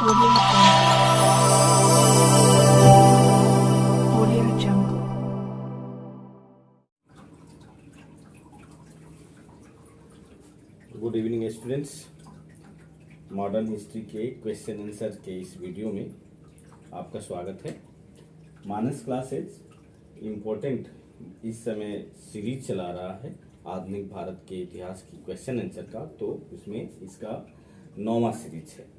Audio Jungle. Good evening students. Modern history के question answer के इस वीडियो में आपका स्वागत है। मानस क्लासेज इम्पोर्टेंट इस समय सीरीज चला रहा है आधुनिक भारत के इतिहास की क्वेश्चन आंसर का, तो उसमें इसका 9वां सीरीज है।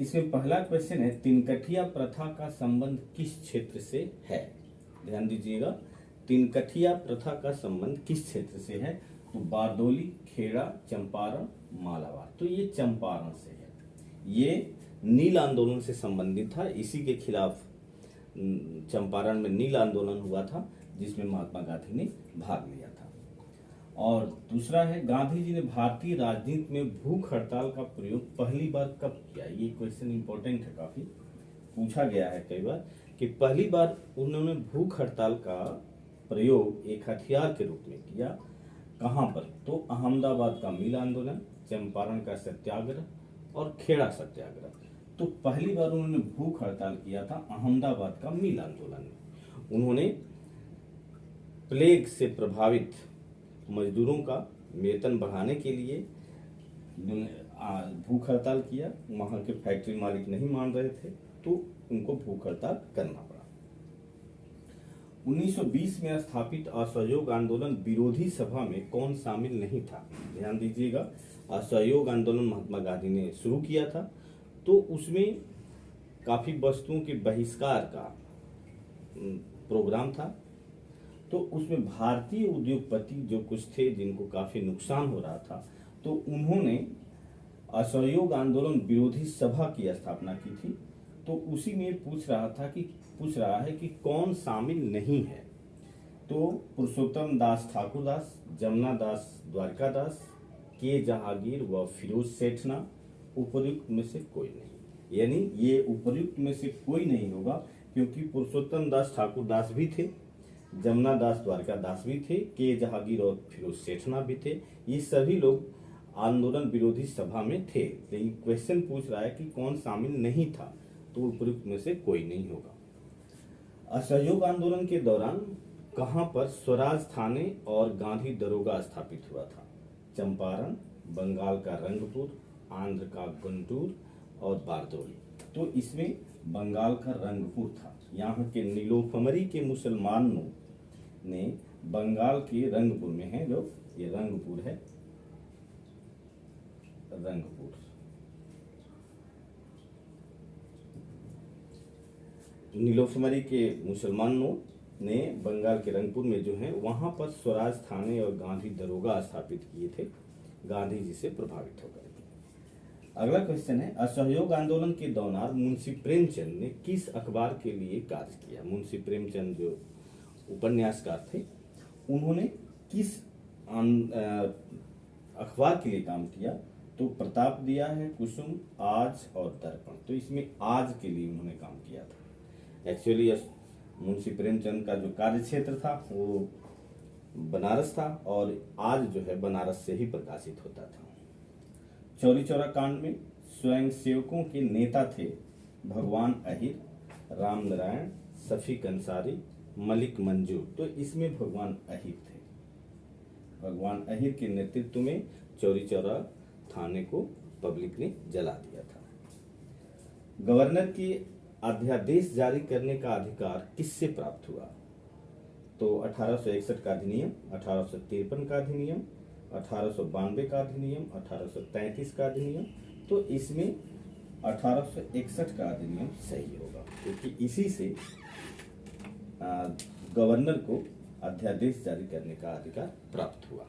इसमें पहला क्वेश्चन है, तिनकठिया प्रथा का संबंध किस क्षेत्र से है? ध्यान दीजिएगा, तिनकठिया प्रथा का संबंध किस क्षेत्र से है? तो बारदौली, खेड़ा, चंपारण, मालाबार। तो ये चंपारण से है। ये नील आंदोलन से संबंधित था। इसी के खिलाफ चंपारण में नील आंदोलन हुआ था, जिसमें महात्मा गांधी ने भाग लिया था। और दूसरा है, गांधी जी ने भारतीय राजनीति में भूख हड़ताल का प्रयोग पहली बार कब किया? ये क्वेश्चन इंपॉर्टेंट है, काफी पूछा गया है कई बार कि पहली बार उन्होंने भूख हड़ताल का प्रयोग एक हथियार के रूप में किया। कहां पर? तो अहमदाबाद का मिल आंदोलन, चंपारण का सत्याग्रह और खेड़ा सत्याग्रह। तो पहली बार उन्होंने भूख हड़ताल किया था अहमदाबाद का मिल आंदोलन में। उन्होंने प्लेग से प्रभावित मजदूरों का वेतन बढ़ाने के लिए भूख हड़ताल किया। वहां के फैक्ट्री मालिक नहीं मान रहे थे, तो उनको भूख हड़ताल करना पड़ा। 1920 में स्थापित असहयोग आंदोलन विरोधी सभा में कौन शामिल नहीं था? ध्यान दीजिएगा, असहयोग आंदोलन महात्मा गांधी ने शुरू किया था, तो उसमें काफी वस्तुओं के बहिष्कार का प्रोग्राम था। तो उसमें भारतीय उद्योगपति जो कुछ थे, जिनको काफी नुकसान हो रहा था, तो उन्होंने असहयोग आंदोलन विरोधी सभा की स्थापना की थी। तो उसी में पूछ रहा है कि कौन शामिल नहीं है? तो पुरुषोत्तम दास ठाकुरदास, जमुना दास द्वारकादास, के जहांगीर व फिरोज सेठना, उपर्युक्त में से कोई नहीं। यानी ये उपर्युक्त में से कोई नहीं होगा, क्योंकि पुरुषोत्तम दास ठाकुरदास भी थे, जमुना दास द्वारकादास भी थे, के जहांगीर और फिरोज सेठना भी थे। ये सभी लोग आंदोलन विरोधी सभा में थे। लेकिन क्वेश्चन पूछ रहा है कि कौन शामिल नहीं था, तो उपयुक्त में से कोई नहीं होगा। असहयोग आंदोलन के दौरान कहां पर स्वराज थाने और गांधी दरोगा स्थापित हुआ था? चंपारण, बंगाल का रंगपुर, आंध्र का गुंटूर और बारदौली। तो इसमें बंगाल का रंगपुर था। यहाँ के नीलोफमरी के मुसलमानों ने बंगाल के रंगपुर में है, जो ये रंगपुर है, रंगपुर। नीलोफमरी के मुसलमानों ने बंगाल के रंगपुर में जो है, वहां पर स्वराज थाने और गांधी दरोगा स्थापित किए थे, गांधी जी से प्रभावित होकर। अगला क्वेश्चन है, असहयोग आंदोलन के दौरान मुंशी प्रेमचंद ने किस अखबार के लिए कार्य किया? मुंशी प्रेमचंद जो उपन्यासकार थे, उन्होंने किस अखबार के लिए काम किया? तो प्रताप दिया है, कुसुम, आज और दर्पण। तो इसमें आज के लिए उन्होंने काम किया था। एक्चुअली मुंशी प्रेमचंद का जो कार्य क्षेत्र था वो बनारस था, और आज जो है बनारस से ही प्रकाशित होता था। चौरी चौरा कांड में स्वयं सेवकों के नेता थे भगवान अहिर, राम नारायण, शफीक अंसारी, मलिक मंजूर। तो इसमें भगवान अहिर थे। भगवान अहिर के नेतृत्व में चौरी चौरा थाने को पब्लिक ने जला दिया था। गवर्नर की अध्यादेश जारी करने का अधिकार किससे प्राप्त हुआ? तो 1861 का अधिनियम, 1853 का अधिनियम, 1892 का अधिनियम, 1833 का अधिनियम। तो इसमें 1861 का अधिनियम सही होगा, क्योंकि इसी से गवर्नर को अध्यादेश जारी करने का अधिकार प्राप्त हुआ।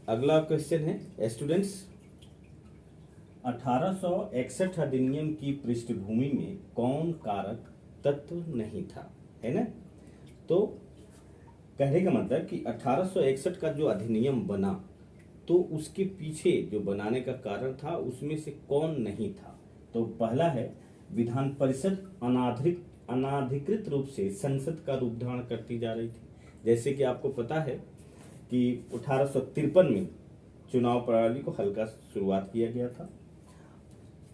अगला क्वेश्चन है, स्टूडेंट्स, 1861 अधिनियम की पृष्ठभूमि में कौन कारक तत्व नहीं था? है ना? तो कहने का मतलब कि 1861 का जो अधिनियम बना, तो उसके पीछे जो बनाने का कारण था, उसमें से कौन नहीं था? तो पहला है, विधान परिषद अनाधिकृत रूप से संसद का रूप धारण करती जा रही थी। जैसे कि आपको पता है कि 1853 में चुनाव प्रणाली को हल्का शुरुआत किया गया था।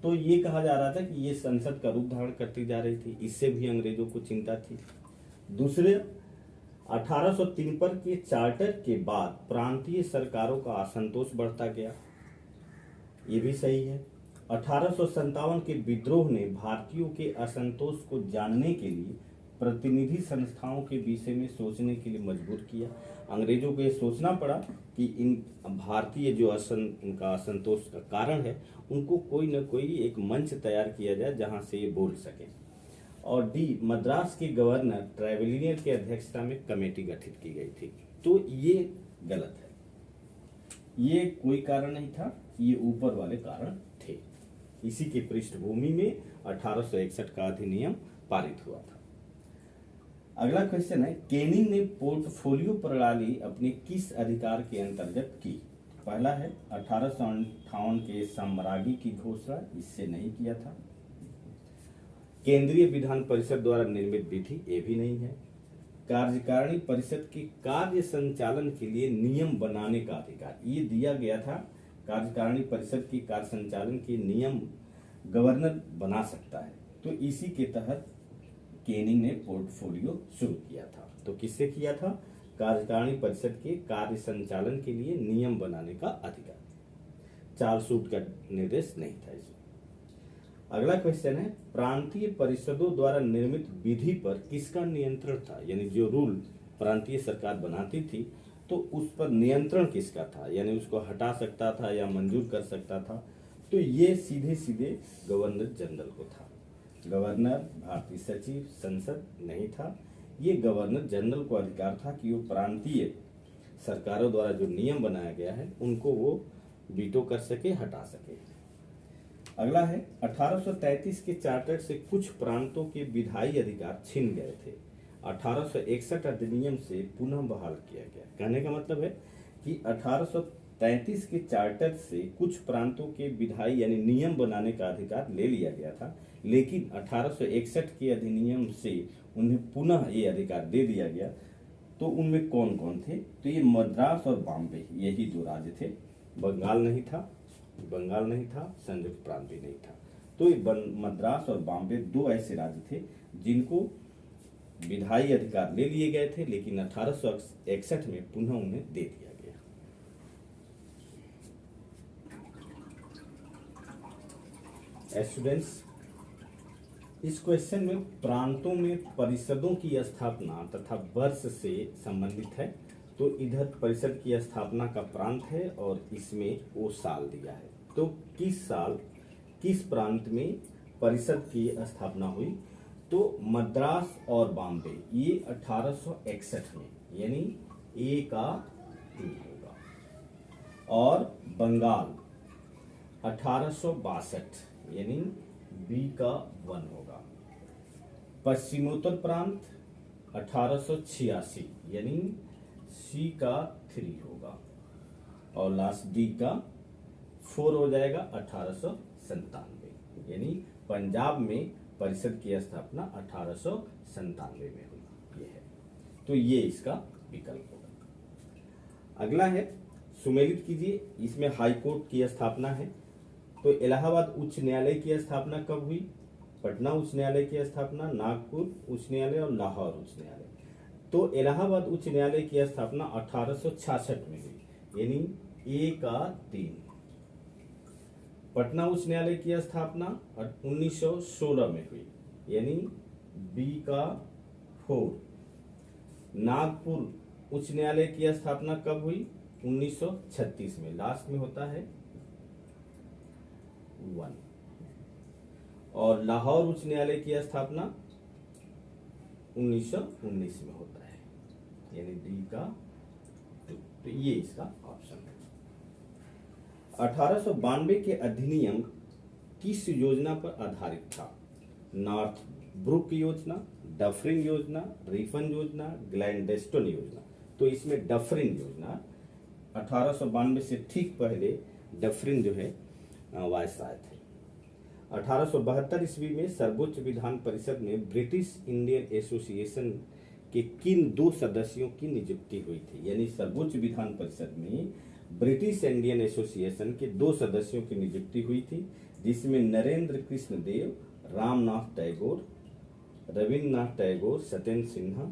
तो ये कहा जा रहा था कि ये संसद का रूप धारण करती जा रही थी, इससे भी अंग्रेजों को चिंता थी। दूसरे, 1853 के चार्टर के बाद प्रांतीय सरकारों का असंतोष बढ़ता गया, ये भी सही है। 1857 के विद्रोह ने भारतीयों के असंतोष को जानने के लिए प्रतिनिधि संस्थाओं के विषय में सोचने के लिए मजबूर किया। अंग्रेजों को ये सोचना पड़ा कि इन भारतीय जो उनका असंतोष का कारण है, उनको कोई न कोई एक मंच तैयार किया जाए जहां से ये बोल सके। और डी, मद्रास के गवर्नर ट्रेवेलियर की अध्यक्षता में कमेटी गठित की गई थी। तो ये गलत है, ये कोई कारण नहीं था, ये ऊपर वाले कारण थे। इसी की पृष्ठभूमि में 1861 का अधिनियम पारित हुआ था। अगला क्वेश्चन है, कैनिंग ने पोर्टफोलियो प्रणाली अपने किस अधिकार के अंतर्गत की? पहला है 1858 के साम्राज्य की घोषणा, इससे नहीं किया था। केंद्रीय विधान परिषद द्वारा निर्मित विधि, ये भी नहीं है। कार्यकारिणी परिषद के कार्य संचालन के लिए नियम बनाने का अधिकार, ये दिया गया था। कार्यकारिणी परिषद की कार्य संचालन के नियम गवर्नर बना सकता है, तो इसी के तहत कैनिंग ने पोर्टफोलियो शुरू किया था। तो किससे किया था? कार्यकारिणी परिषद के कार्य संचालन के लिए नियम बनाने का अधिकार। चार्ल्स वुड का निर्देश नहीं था इसमें। अगला क्वेश्चन है, प्रांतीय परिषदों द्वारा निर्मित विधि पर किसका नियंत्रण था? यानी जो रूल प्रांतीय सरकार बनाती थी, तो उस पर नियंत्रण किसका था? यानी उसको हटा सकता था या मंजूर कर सकता था? तो ये सीधे सीधे गवर्नर जनरल को था। गवर्नर, भारतीय सचिव, संसद नहीं था। ये गवर्नर जनरल को अधिकार था कि वो प्रांतीय सरकारों द्वारा जो नियम बनाया गया है उनको वो वीटो कर सके, हटा सके। अगला है, 1833 के चार्टर से कुछ प्रांतों के विधायी अधिकार छिन गए थे, 1861 अधिनियम से पुनः बहाल किया गया। कहने का मतलब है कि 1833 के चार्टर से कुछ प्रांतों के विधायी यानी नियम बनाने का अधिकार ले लिया गया था, लेकिन 1861 के अधिनियम से उन्हें पुनः ये अधिकार दे दिया गया। तो उनमें कौन कौन थे? तो ये मद्रास और बॉम्बे, यही दो राज्य थे। बंगाल नहीं था, संयुक्त प्रांत भी नहीं था। तो ये मद्रास और बॉम्बे दो ऐसे राज्य थे जिनको विधायी अधिकार ले लिए गए थे, लेकिन 1861 में पुनः उन्हें दे दिया गया। स्टूडेंट्स, इस क्वेश्चन में प्रांतों में परिषदों की स्थापना तथा वर्ष से संबंधित है। तो इधर परिषद की स्थापना का प्रांत है और इसमें वो साल दिया है। तो किस साल किस प्रांत में परिषद की स्थापना हुई? तो मद्रास और बॉम्बे ये 1861 में, यानी ए का 2 होगा। और बंगाल 1862, यानी बी का 1 होगा। पश्चिमोत्तर प्रांत 1886, यानी सी का 3 होगा। और लास्ट डी का 4 हो जाएगा, 1897, यानी पंजाब में परिषद की स्थापना 1897 में हुई। ये है, तो ये इसका विकल्प होगा। अगला है, सुमेलित कीजिए। इसमें हाई कोर्ट की स्थापना है। तो इलाहाबाद उच्च न्यायालय की स्थापना कब हुई? पटना उच्च न्यायालय की स्थापना, नागपुर उच्च न्यायालय और लाहौर उच्च न्यायालय। तो इलाहाबाद उच्च न्यायालय की स्थापना 1866 में हुई, यानी ए का 3। पटना उच्च न्यायालय की स्थापना 1916 में हुई, यानी बी का 4। नागपुर उच्च न्यायालय की स्थापना कब हुई? 1936 में, लास्ट में होता है 1। और लाहौर उच्च न्यायालय की स्थापना 1919 में होता है, यानी डी का 2। तो ये इसका ऑप्शन है। 1892 के अधिनियम किस योजना पर आधारित था? नॉर्थ ब्रुक योजना, डफरिन योजना, रिफन योजना, ग्लैंडेस्टन योजना। तो इसमें डफरिन योजना 1892 से ठीक पहले डफरिन जो है वायसराय थे। 1872 ईस्वी में सर्वोच्च विधान परिषद में ब्रिटिश इंडियन एसोसिएशन कि किन 2 सदस्यों की नियुक्ति हुई थी। यानी सर्वोच्च विधान परिषद में ब्रिटिश इंडियन एसोसिएशन के 2 सदस्यों की नियुक्ति हुई थी, जिसमें नरेंद्र कृष्ण देव, रामनाथ टैगोर, रविन्द्रनाथ टैगोर, सत्येंद्र सिन्हा,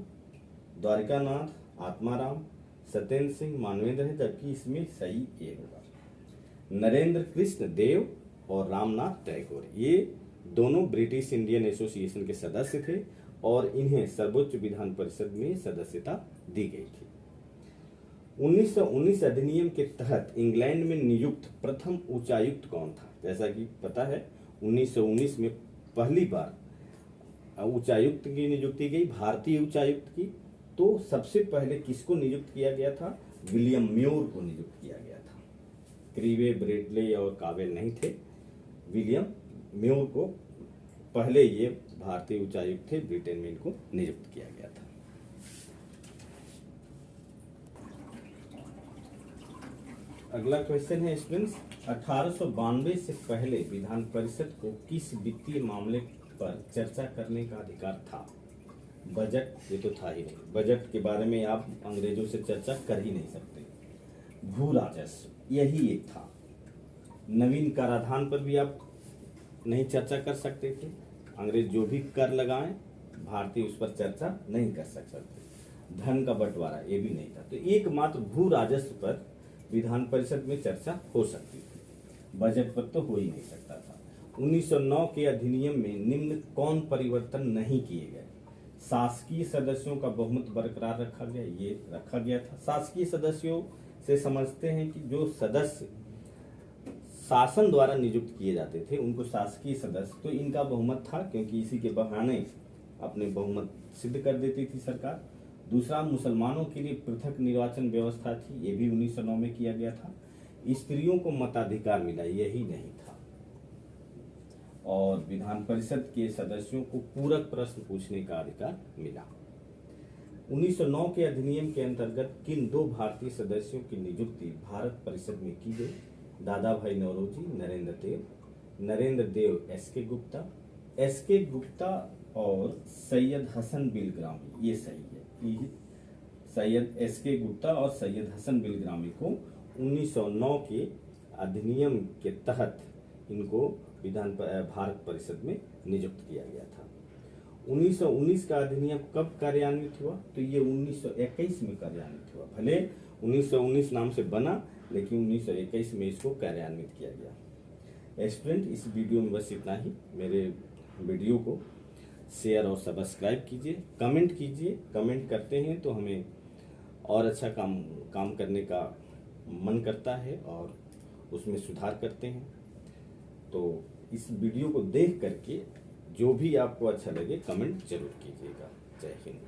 द्वारकानाथ आत्माराम, सत्येंद्र सिंह मानवेंद्र है, जबकि इसमें सही ये होगा नरेंद्र कृष्ण देव और रामनाथ टैगोर। ये दोनों ब्रिटिश इंडियन एसोसिएशन के सदस्य थे और इन्हें सर्वोच्च विधान परिषद में सदस्यता दी गई थी। 1919 अधिनियम के तहत इंग्लैंड में नियुक्त प्रथम उच्चायुक्त कौन था? जैसा कि पता है 1919 में पहली बार उच्चायुक्त की नियुक्ति गई, भारतीय उच्चायुक्त की। तो सबसे पहले किसको नियुक्त किया गया था? विलियम म्योर को नियुक्त किया गया था। क्रीवे, ब्रेडले और कावेल नहीं थे। विलियम म्योर को पहले ये भारतीय उच्चायुक्त थे, ब्रिटेन में इनको नियुक्त किया गया था। अगला क्वेश्चन है स्टूडेंट्स, 1892 से पहले विधान परिषद को किस वित्तीय मामले पर चर्चा करने का अधिकार था? बजट, ये तो था ही नहीं, बजट के बारे में आप अंग्रेजों से चर्चा कर ही नहीं सकते। भू राजस्व, यही एक था। नवीन कराधान पर भी आप नहीं चर्चा कर सकते थे। अंग्रेज जो भी कर लगाएं, भारतीय उस पर चर्चा नहीं कर सकते। धन का बंटवारा, ये भी नहीं था। तो एकमात्र भू राजस्व पर विधान परिषद में चर्चा हो सकती थी, बजट पर तो हो ही नहीं सकता था। 1909 के अधिनियम में निम्न कौन परिवर्तन नहीं किए गए? शासकीय सदस्यों का बहुमत बरकरार रखा गया, ये रखा गया था। शासकीय सदस्यों से समझते हैं कि जो सदस्य शासन द्वारा नियुक्त किए जाते थे उनको शासकीय सदस्य, तो इनका बहुमत था, क्योंकि इसी के बहाने अपने बहुमत सिद्ध कर देती थी सरकार। दूसरा, मुसलमानों के लिए पृथक निर्वाचन व्यवस्था थी, ये भी 1909 में किया गया था। स्त्रियों को मताधिकार मिला, यही नहीं था। और विधान परिषद के सदस्यों को पूरक प्रश्न पूछने का अधिकार मिला। 1909 के अधिनियम के अंतर्गत किन 2 भारतीय सदस्यों की नियुक्ति भारत परिषद में की गई? दादा भाई नौरोजी, नरेंद्र देव एस.के. गुप्ता, एस.के. गुप्ता और सैयद हसन बिलग्रामी, ये सही है। सैयद एस.के. गुप्ता और सैयद हसन बिलग्रामी को 1909 के अधिनियम के तहत इनको भारत परिषद में नियुक्त किया गया था। 1919 का अधिनियम कब कार्यान्वित हुआ? तो ये 1921 में कार्यान्वित हुआ। भले 1919 नाम से बना, लेकिन 1921 में इसको कार्यान्वित किया गया। स्टूडेंट, इस वीडियो में बस इतना ही। मेरे वीडियो को शेयर और सब्सक्राइब कीजिए, कमेंट कीजिए। कमेंट करते हैं तो हमें और अच्छा काम करने का मन करता है और उसमें सुधार करते हैं। तो इस वीडियो को देख करके जो भी आपको अच्छा लगे कमेंट जरूर कीजिएगा। जय हिंद।